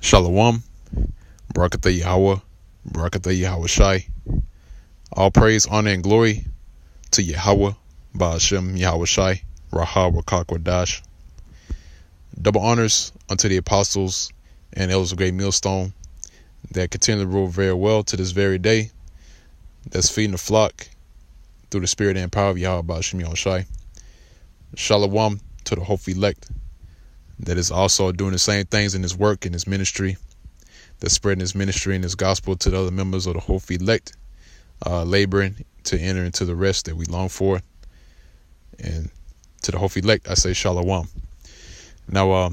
Shalom, Barakatah Yahweh, Barakatah Yahweh Shai. All praise, honor, and glory to Yahweh, Ba'ashem Yahweh Shai, Raha Rakak Wadash. Double honors unto the apostles and elders of Great Millstone that continue to rule very well to this very day, that's feeding the flock through the spirit and power of Yahweh Ba'ashem Yahweh Shai. Shalom to the hopeful elect that is also doing the same things in his work, in his ministry, that's spreading his ministry and his gospel to the other members of the hopeful elect, laboring to enter into the rest that we long for. And to the hopeful elect, I say shalom. Now,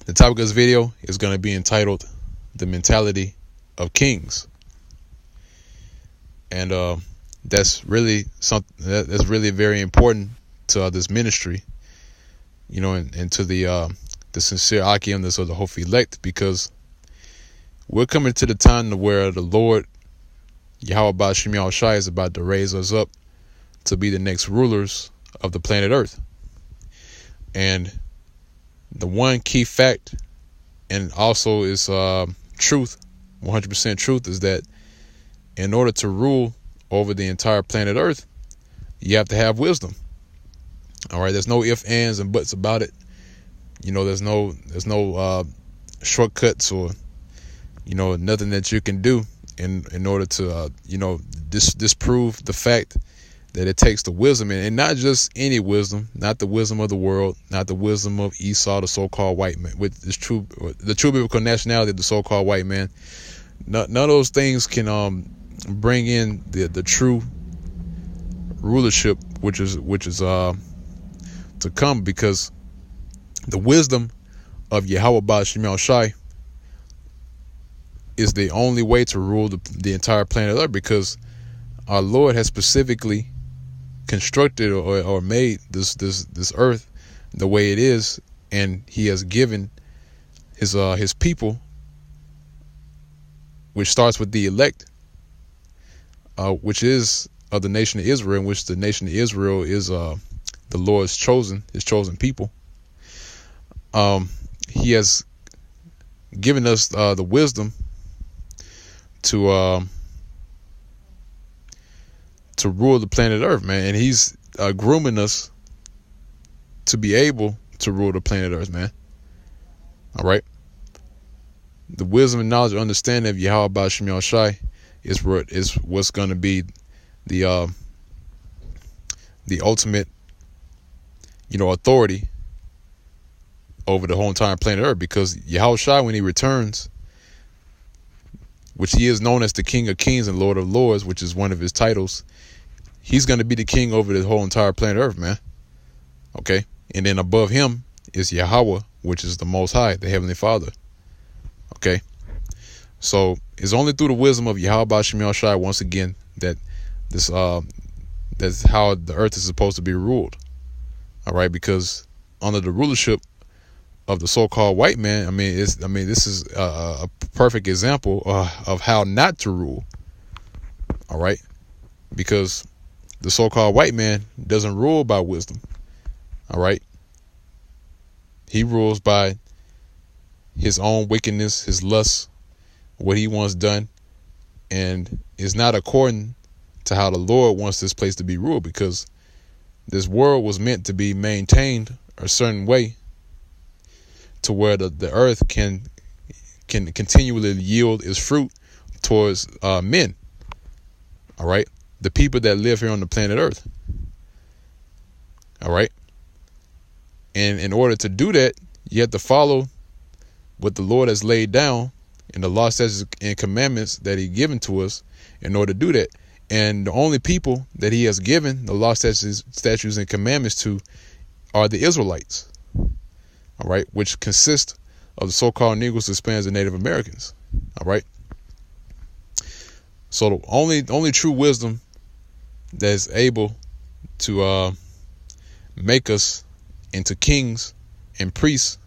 the topic of this video is going to be entitled "The Mentality of Kings," and that's really something that's really very important to this ministry, you know, and to the sincere Achaeans of the hopeful elect, because we're coming to the time where the Lord Yahweh Ba'ashem Yahweh Shai is about to raise us up to be the next rulers of the planet Earth. And the one key fact, and also is truth, 100% truth, is that in order to rule over the entire planet Earth, you have to have wisdom. All right, there's no ifs, ands, and buts about it. You know, there's no shortcuts or, you know, nothing that you can do in order to disprove the fact that it takes the wisdom, and not just any wisdom, not the wisdom of the world, not the wisdom of Esau, the so-called white man, with the true biblical nationality of the so-called white man. None of those things can bring in the true rulership, which is to come, because the wisdom of Yahweh Ba'ashem Yahweh Shai is the only way to rule the entire planet Earth, because our Lord has specifically constructed or made this earth the way it is, and he has given his people, which starts with the elect, which is of the nation of Israel, in which the nation of Israel is the Lord's his chosen people. He has given us the wisdom to rule the planet Earth, man, and he's grooming us to be able to rule the planet Earth, man. All right, the wisdom and knowledge and understanding of Yahweh Ba'ashem Yahweh Shai is what's going to be the ultimate, authority over the whole entire planet Earth, because Yahweh Shai, when he returns, which he is known as the King of Kings and Lord of Lords, which is one of his titles, he's going to be the king over the whole entire planet Earth, man. Okay, and then above him is Yahweh, which is the Most High, the Heavenly Father. Okay, so it's only through the wisdom of Yahweh Ba'ashem Yahweh Shai, once again, that that's how the earth is supposed to be ruled. All right, because under the rulership of the so-called white man, this is a perfect example of how not to rule. All right, because the so-called white man doesn't rule by wisdom. All right, he rules by his own wickedness, his lust, what he wants done, and is not according to how the Lord wants this place to be ruled, because this world was meant to be maintained a certain way to where the earth can continually yield its fruit towards men. All right, the people that live here on the planet Earth. All right, and in order to do that, you have to follow what the Lord has laid down in the law, statutes, and commandments that he given to us in order to do that. And the only people that he has given the law, statutes, and commandments to are the Israelites. All right, which consist of the so-called Negroes, Hispanics, and Native Americans. All right. So the only true wisdom that is able to make us into kings and priests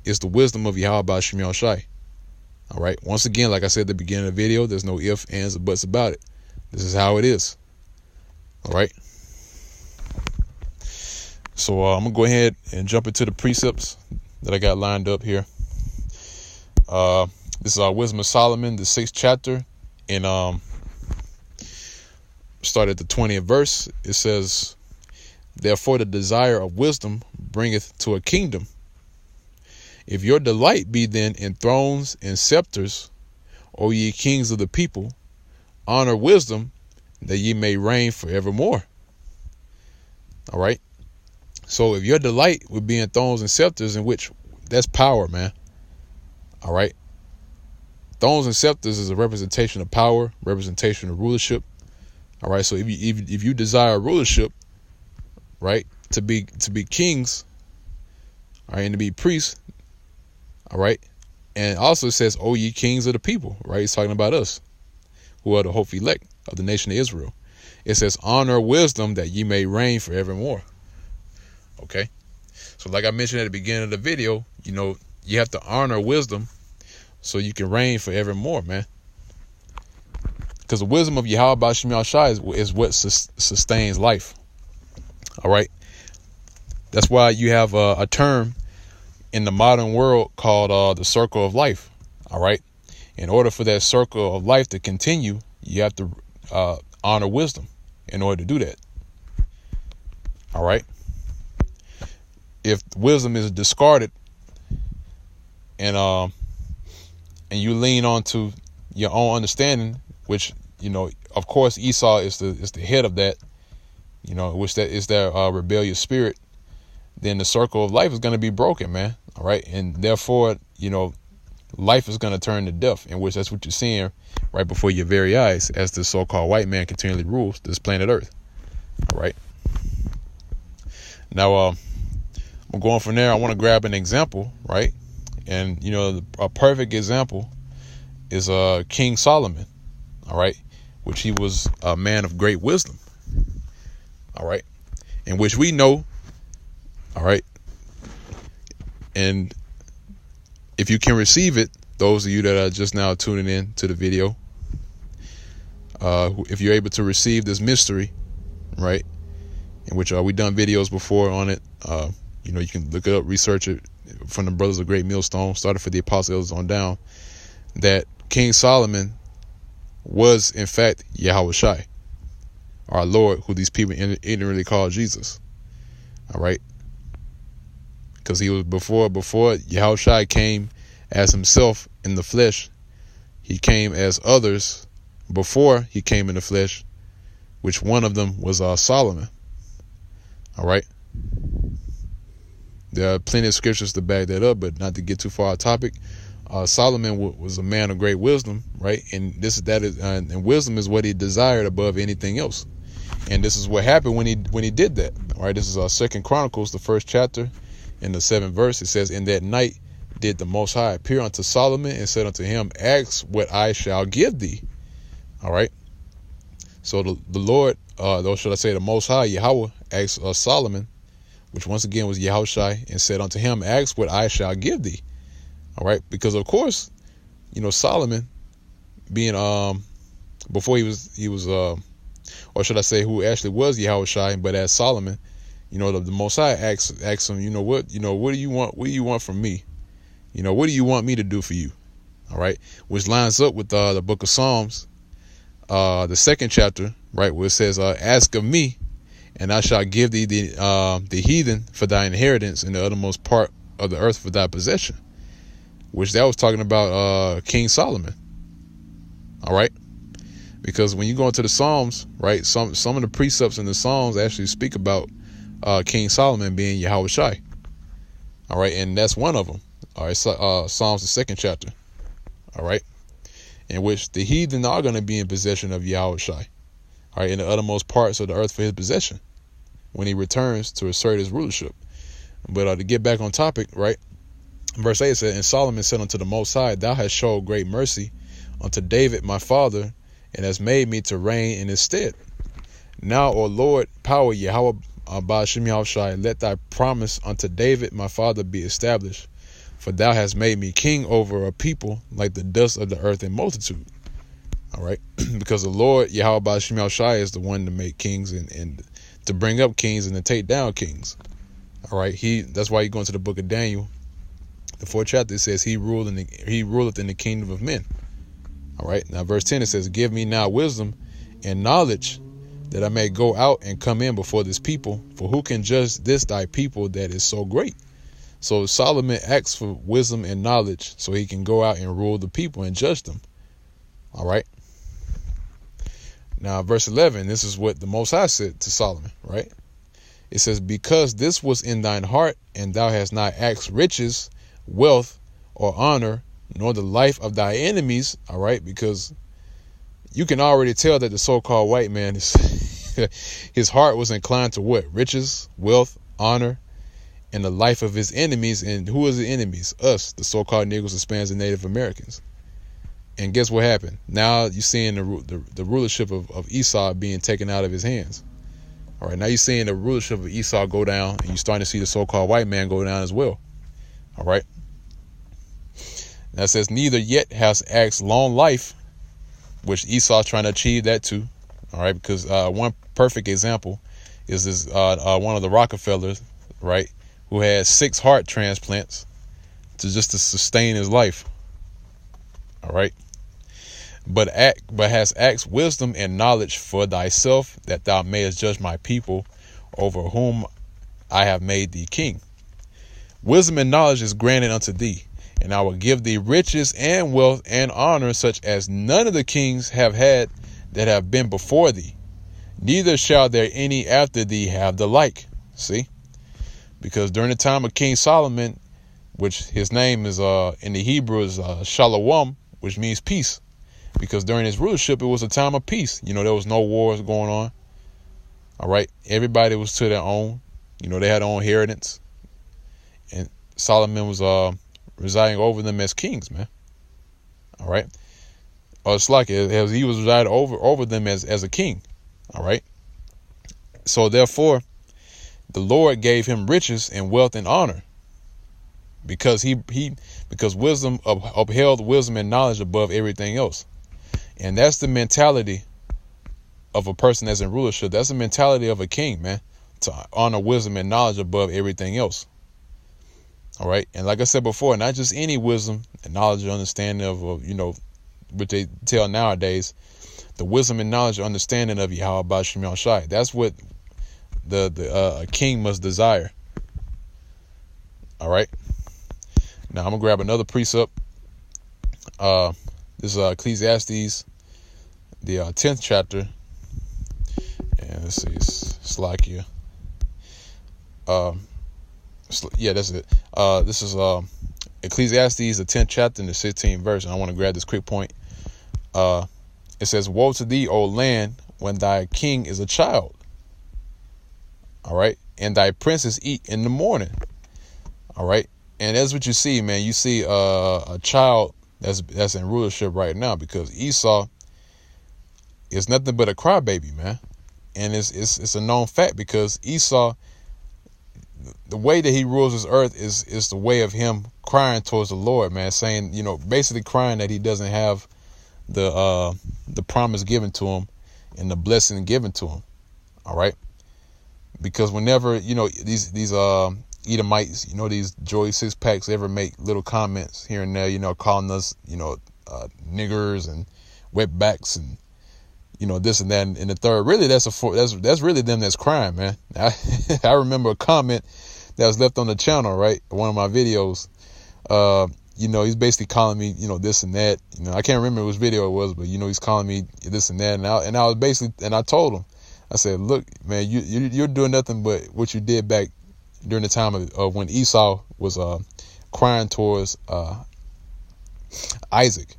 is the wisdom of Yahweh Ba'ashem Yahweh Shai. All right. Once again, like I said at the beginning of the video, there's no ifs, ands, or buts about it. This is how it is. All right. So I'm gonna go ahead and jump into the precepts that I got lined up here. This is our Wisdom of Solomon, the 6th chapter, and start at the 20th verse. It says, "Therefore the desire of wisdom bringeth to a kingdom. If your delight be then in thrones and scepters, O ye kings of the people, honor wisdom, that ye may reign forevermore." All right. So if your delight would be in thrones and scepters, in which that's power, man. All right. Thrones and scepters is a representation of power, representation of rulership. All right. So if you desire rulership, right, to be kings, all right, and to be priests, all right, and also it says, "O ye kings of the people," right? He's talking about us, who are the hope elect of the nation of Israel. It says, "Honor wisdom, that ye may reign forevermore." Okay. So like I mentioned at the beginning of the video, you have to honor wisdom so you can reign forevermore, man. Because the wisdom of Yahweh Ba'Shem Yahushai is what sustains life. All right. That's why you have a term in the modern world called the circle of life. All right. In order for that circle of life to continue, you have to honor wisdom in order to do that. All right. If wisdom is discarded and you lean onto your own understanding, which, of course, Esau is the head of that, which that is their rebellious spirit, then the circle of life is going to be broken, man. All right. And therefore, life is going to turn to death, in which that's what you're seeing right before your very eyes as the so-called white man continually rules this planet Earth. All right. Now, I'm going from there. I want to grab an example, right? And, a perfect example is King Solomon, all right, which he was a man of great wisdom, all right, in which we know, all right, and if you can receive it, those of you that are just now tuning in to the video, if you're able to receive this mystery, right, in which we done videos before on it, you can look it up, research it from the Brothers of Great Millstone, started for the Apostles on down, that King Solomon was in fact Yahushai, our Lord, who these people ignorantly call Jesus. All right. Because he was before Yahushai came as himself in the flesh, he came as others before he came in the flesh, which one of them was Solomon. All right. There are plenty of scriptures to back that up, but not to get too far off topic. Solomon was a man of great wisdom, right? And and wisdom is what he desired above anything else. And this is what happened when he did that. All right, this is 2 Chronicles, the 1st chapter, in the 7th verse. It says, "In that night did the Most High appear unto Solomon and said unto him, Ask what I shall give thee." All right. So the Lord, or should I say the Most High, Yahweh, asked Solomon, which once again was Yahushai, and said unto him, "Ask what I shall give thee." All right. Because of course, Solomon being, before he was, or should I say who actually was Yahushai, but as Solomon, the Most High asked him, what do you want? What do you want from me? What do you want me to do for you? All right. Which lines up with the book of Psalms, the 2nd chapter, right, where it says, "Ask of me, and I shall give thee the heathen for thy inheritance, and the uttermost part of the earth for thy possession," which that was talking about King Solomon. All right. Because when you go into the Psalms, right, some of the precepts in the Psalms actually speak about King Solomon being Yahushai. All right. And that's one of them. All right. Psalms, the 2nd chapter. All right. In which the heathen are going to be in possession of Yahushai. All right. In the uttermost parts of the earth for his possession, when he returns to assert his rulership. But to get back on topic, right, verse 8 said, "And Solomon said unto the Most High, Thou hast showed great mercy unto David my father, and hast made me to reign in his stead. Now, O Lord, power Yahweh Ba'Shem Yahushai, let thy promise unto David my father be established, for thou hast made me king over a people like the dust of the earth in multitude." All right. Because the Lord Yahweh Ba'Shem Yahushai is the one to make kings and to bring up kings and to take down kings. All right. That's why you go into the book of Daniel, The 4th chapter, it says he ruleth in the kingdom of men. All right. Now, verse 10, it says, give me now wisdom and knowledge, that I may go out and come in before this people. For who can judge this thy people that is so great? So Solomon asks for wisdom and knowledge so he can go out and rule the people and judge them. All right. Now, verse 11, this is what the Most High said to Solomon, right? It says, because this was in thine heart, and thou hast not asked riches, wealth, or honor, nor the life of thy enemies. All right. Because you can already tell that the so-called white man is his heart was inclined to what? Riches, wealth, honor, and the life of his enemies. And who is the enemies? Us, the so-called Negroes, Hispanics, and Native Americans. And guess what happened? Now you're seeing the rulership of Esau being taken out of his hands. All right, now you're seeing the rulership of Esau go down, and you're starting to see the so-called white man go down as well. All right. Now it says, neither yet has asked long life, which Esau's trying to achieve that too. All right, because one perfect example is this one of the Rockefellers, right, who had 6 heart transplants to sustain his life. All right. But has asked wisdom and knowledge for thyself, that thou mayest judge my people, over whom I have made thee king. Wisdom and knowledge is granted unto thee, and I will give thee riches and wealth and honor, such as none of the kings have had that have been before thee. Neither shall there any after thee have the like. See? Because during the time of King Solomon, which his name is in the Hebrew is Shalom, which means peace. Because during his rulership, it was a time of peace. You know, there was no wars going on. All right. Everybody was to their own. You know, they had their own inheritance. And Solomon was residing over them as kings, man. All right. Or it's like as he was residing over them as a king. All right. So therefore, the Lord gave him riches and wealth and honor. Because because wisdom upheld wisdom and knowledge above everything else. And that's the mentality of a person that's in rulership. That's the mentality of a king, man, to honor wisdom and knowledge above everything else. All right. And like I said before, not just any wisdom and knowledge or understanding of, you know, what they tell nowadays, the wisdom and knowledge or understanding of Yahweh Ba'ashem Yahushai. That's what a king must desire. All right. Now I'm gonna grab another precept. This is Ecclesiastes, the 10th chapter, and let's see, it's like here. Yeah, that's it. This is Ecclesiastes, the 10th chapter, and the 16th verse. And I want to grab this quick point. It says, "Woe to thee, O land, when thy king is a child. All right, and thy princes eat in the morning." All right. And that's what you see, man. You see a child that's in rulership right now, because Esau is nothing but a crybaby, man. And it's a known fact, because Esau, the way that he rules his earth is the way of him crying towards the Lord, man, saying, you know, basically crying that he doesn't have the promise given to him and the blessing given to him. All right. Because whenever, you know, these Edomites, you know, these Joey Six Packs ever make little comments here and there, you know, calling us, you know, niggers and wetbacks and, you know, this and that and the third. Really, that's really them that's crying, man. I remember a comment that was left on the channel, right? One of my videos. You know, he's basically calling me, you know, this and that. You know, I can't remember which video it was, but you know, he's calling me this and that. And I was basically, and I told him, I said, look, man, you're doing nothing but what you did back during the time of when Esau was crying towards Isaac.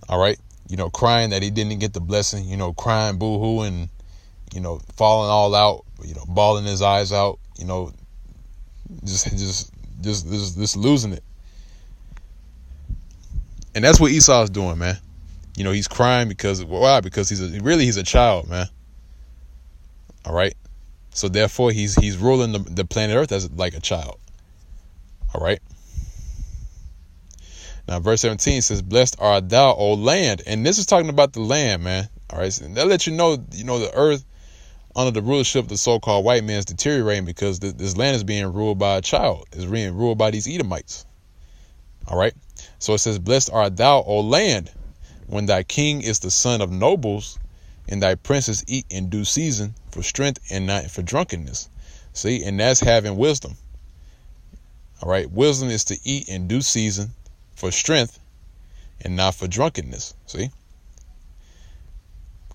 All right. You know, crying that he didn't get the blessing, you know, crying boo-hoo and, you know, falling all out, you know, bawling his eyes out, you know, just losing it. And that's what Esau's doing, man. You know, he's crying because, why? Because he's a child, man. All right. So therefore, he's ruling the planet Earth as like a child. All right. Now, verse 17 says, "Blessed art thou, O land." And this is talking about the land, man. All right. So that lets you know, the earth under the rulership of the so-called white man is deteriorating, because this land is being ruled by a child. It's being ruled by these Edomites. All right. So it says, blessed art thou, O land, when thy king is the son of nobles, and thy princes eat in due season for strength and not for drunkenness. See, and that's having wisdom. All right. Wisdom is to eat in due season for strength and not for drunkenness. See,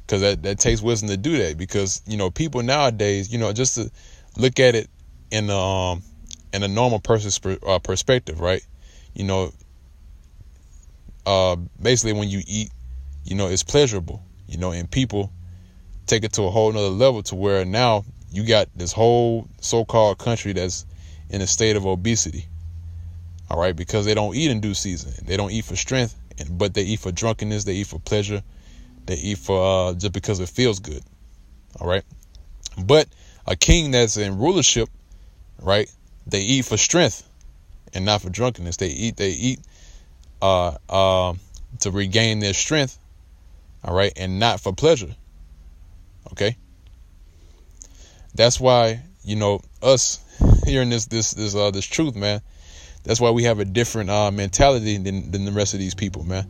because that takes wisdom to do that. Because, you know, people nowadays, you know, just to look at it in a normal person's perspective, right? You know, basically when you eat, you know, it's pleasurable, you know, and people take it to a whole nother level to where now you got this whole so-called country that's in a state of obesity. All right. Because they don't eat in due season. They don't eat for strength, but they eat for drunkenness. They eat for pleasure. They eat for just because it feels good. All right. But a king that's in rulership, right, they eat for strength and not for drunkenness. They eat to regain their strength. All right. And not for pleasure. OK. That's why, you know, us hearing this truth, man. That's why we have a different mentality than the rest of these people, man.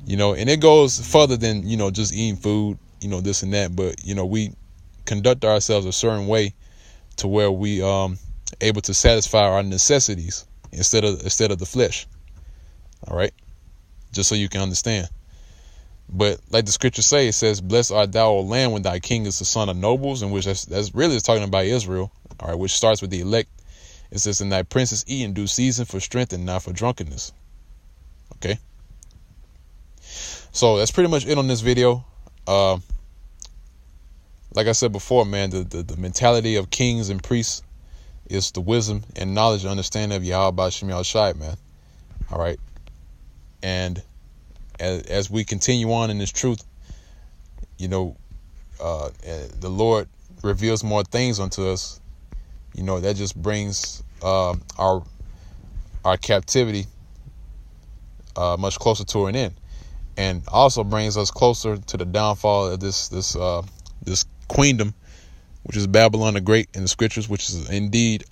You know, and it goes further than, you know, just eating food, you know, this and that. But, you know, we conduct ourselves a certain way to where we able to satisfy our necessities instead of the flesh. All right. Just so you can understand. But like the scriptures say, it says, blessed art thou, O land, when thy king is the son of nobles, in which that's really talking about Israel. All right. Which starts with the elect. It says, and thy princes eat in due season for strength and not for drunkenness. Okay. So that's pretty much it on this video. Like I said before, man, the mentality of kings and priests is the wisdom and knowledge and understanding of Yahweh Shem Yahushai, man. All right. And as we continue on in this truth, you know, the Lord reveals more things unto us. You know, that just brings our captivity much closer to an end, and also brings us closer to the downfall of this queendom, which is Babylon the Great in the scriptures, which is indeed